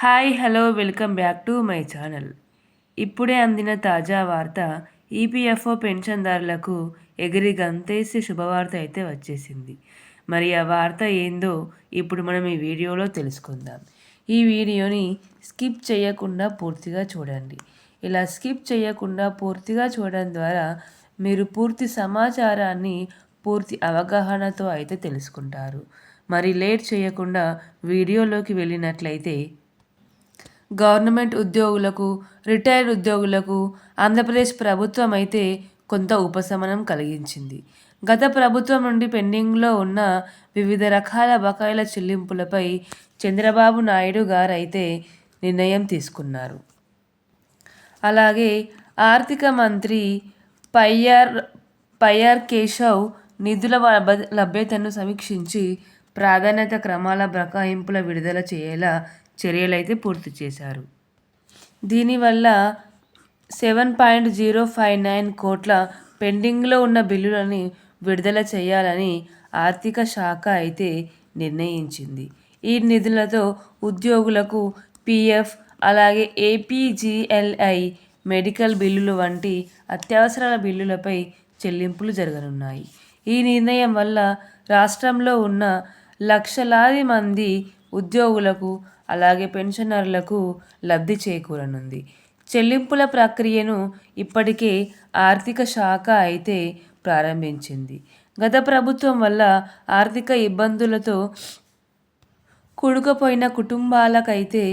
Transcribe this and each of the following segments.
Hi hello welcome back to my channel. ఇప్పుడే అందిన తాజా వార్త, ఈపీఎఫ్ఓ పెన్షన్దారులకు ఎగిరి గంతేసి శుభవార్త అయితే వచ్చేసింది. మరి ఆ వార్త ఏందో ఇప్పుడు మనం ఈ వీడియోలో తెలుసుకుందాం. ఈ వీడియోని స్కిప్ చేయకుండా పూర్తిగా చూడండి. ఇలా స్కిప్ చేయకుండా పూర్తిగా చూడడం ద్వారా మీరు పూర్తి సమాచారాన్ని పూర్తి అవగాహనతో అయితే తెలుసుకుంటారు. మరి లేట్ చేయకుండా వీడియోలోకి వెళ్ళినట్లయితే, గవర్నమెంట్ ఉద్యోగులకు, రిటైర్డ్ ఉద్యోగులకు ఆంధ్రప్రదేశ్ ప్రభుత్వం అయితే కొంత ఉపశమనం కలిగించింది. గత ప్రభుత్వం నుండి పెండింగ్లో ఉన్న వివిధ రకాల బకాయిల చెల్లింపులపై చంద్రబాబు నాయుడు గారైతే నిర్ణయం తీసుకున్నారు. అలాగే ఆర్థిక మంత్రి పయ్యార్ కేశవ్ నిధుల లభ్యతను సమీక్షించి ప్రాధాన్యత క్రమాల బకాయింపుల విడుదల చేయేలా చర్యలైతే పూర్తి చేశారు. దీనివల్ల 7.059 కోట్ల పెండింగ్లో ఉన్న బిల్లులని విడుదల చేయాలని ఆర్థిక శాఖ అయితే నిర్ణయించింది. ఈ నిధులతో ఉద్యోగులకు పీఎఫ్, అలాగే ఏపీజీఎల్ఐ, మెడికల్ బిల్లులు వంటి అత్యవసర బిల్లులపై చెల్లింపులు జరగనున్నాయి. ఈ నిర్ణయం వల్ల రాష్ట్రంలో ఉన్న లక్షలాది మంది ఉద్యోగులకు, అలాగే పెన్షనర్లకు లబ్ధి చేకూరనుంది. చెల్లింపుల ప్రక్రియను ఇప్పటికే ఆర్థిక శాఖ అయితే ప్రారంభించింది. గత ప్రభుత్వం వల్ల ఆర్థిక ఇబ్బందులతో కూడుకుపోయిన కుటుంబాలకైతే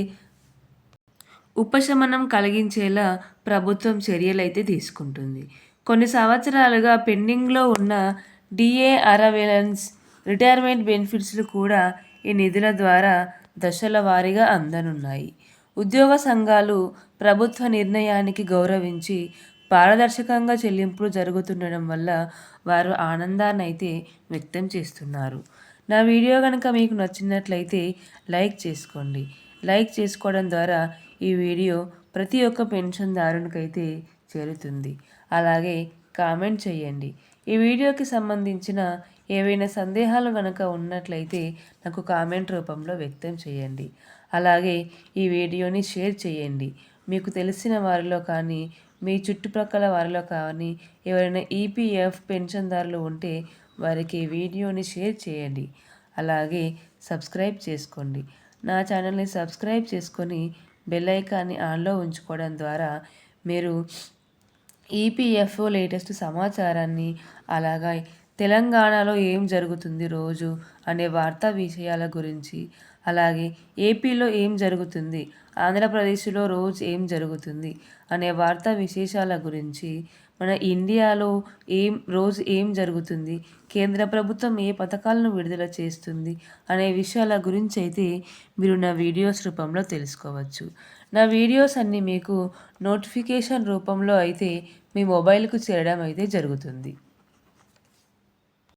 ఉపశమనం కలిగించేలా ప్రభుత్వం చర్యలైతే తీసుకుంటుంది. కొన్ని సంవత్సరాలుగా పెండింగ్లో ఉన్న డిఏ అలవెన్స్, రిటైర్మెంట్ బెనిఫిట్స్లు కూడా ఈ నిధుల ద్వారా దశల వారీగా అందనున్నాయి. ఉద్యోగ సంఘాలు ప్రభుత్వ నిర్ణయానికి గౌరవించి పారదర్శకంగా చెల్లింపులు జరుగుతుండడం వల్ల వారు ఆనందాన్ని అయితే వ్యక్తం చేస్తున్నారు. నా వీడియో కనుక మీకు నచ్చినట్లయితే లైక్ చేసుకోండి. లైక్ చేసుకోవడం ద్వారా ఈ వీడియో ప్రతి ఒక్క పెన్షన్దారునికైతే చేరుతుంది. అలాగే కామెంట్ చేయండి. ఈ వీడియోకి సంబంధించిన ఏవైనా సందేహాలు కనుక ఉన్నట్లయితే నాకు కామెంట్ రూపంలో వ్యక్తం చేయండి. అలాగే ఈ వీడియోని షేర్ చేయండి. మీకు తెలిసిన వారిలో కానీ, మీ చుట్టుప్రక్కల వారిలో కానీ ఎవరైనా ఈపీఎఫ్ పెన్షన్దారులు ఉంటే వారికి ఈ వీడియోని షేర్ చేయండి. అలాగే సబ్స్క్రైబ్ చేసుకోండి. నా ఛానల్ని సబ్స్క్రైబ్ చేసుకొని బెల్ ఐకాన్ని ఆన్లో ఉంచుకోవడం ద్వారా మీరు ఈపీఎఫ్ఓ లేటెస్ట్ సమాచారాన్ని, అలాగే తెలంగాణలో ఏం జరుగుతుంది రోజు అనే వార్తా విషయాల గురించి, అలాగే ఏపీలో ఏం జరుగుతుంది, ఆంధ్రప్రదేశ్లో రోజు ఏం జరుగుతుంది అనే వార్తా విశేషాల గురించి, మన ఇండియాలో రోజు ఏం జరుగుతుంది, కేంద్ర ప్రభుత్వం ఏ పథకాలను విడుదల చేస్తుంది అనే విషయాల గురించి అయితే మీరు నా వీడియోస్ రూపంలో తెలుసుకోవచ్చు. నా వీడియోస్ అన్నీ మీకు నోటిఫికేషన్ రూపంలో అయితే మీ మొబైల్కు చేరడం అయితే జరుగుతుంది.